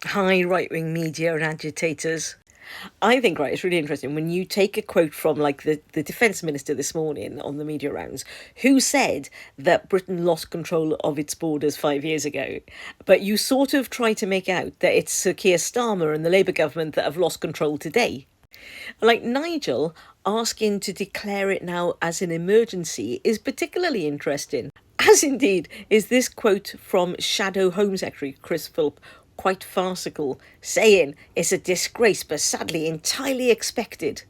Hi, right-wing media and agitators. I think, right, it's really interesting when you take a quote from like the defence minister this morning on the media rounds, who said that Britain lost control of its borders 5 years ago, but you sort of try to make out that it's Sir Keir Starmer and the Labour government that have lost control today. Like Nigel asking to declare it now as an emergency is particularly interesting, as indeed is this quote from Shadow Home Secretary Chris Philp, quite farcical, saying it's a disgrace but sadly entirely expected.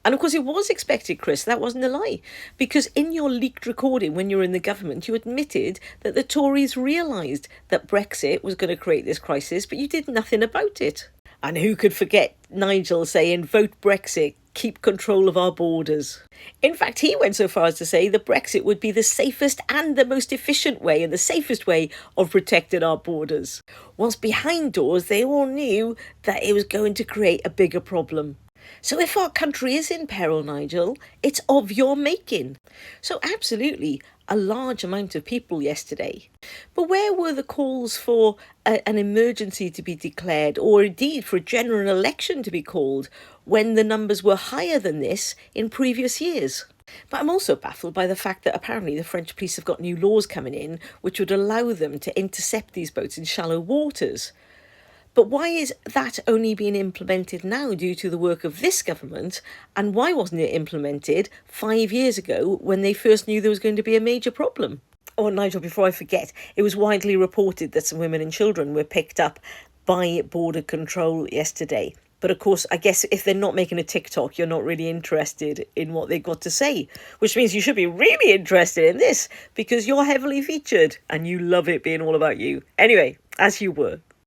And of course, it was expected, Chris. That wasn't a lie. Because in your leaked recording when you were in the government, you admitted that the Tories realised that Brexit was going to create this crisis, but you did nothing about it. And who could forget Nigel saying, vote Brexit, keep control of our borders? In fact, he went so far as to say that Brexit would be the safest and the most efficient way and the safest way of protecting our borders. Whilst behind doors, they all knew that it was going to create a bigger problem. So if our country is in peril, Nigel, it's of your making. So absolutely, a large amount of people yesterday. But where were the calls for an emergency to be declared, or indeed for a general election to be called, when the numbers were higher than this in previous years? But I'm also baffled by the fact that apparently the French police have got new laws coming in which would allow them to intercept these boats in shallow waters. But why is that only being implemented now due to the work of this government? And why wasn't it implemented 5 years ago when they first knew there was going to be a major problem? Oh, Nigel, before I forget, it was widely reported that some women and children were picked up by border control yesterday. But of course, I guess if they're not making a TikTok, you're not really interested in what they've got to say, which means you should be really interested in this because you're heavily featured and you love it being all about you. Anyway, as you were.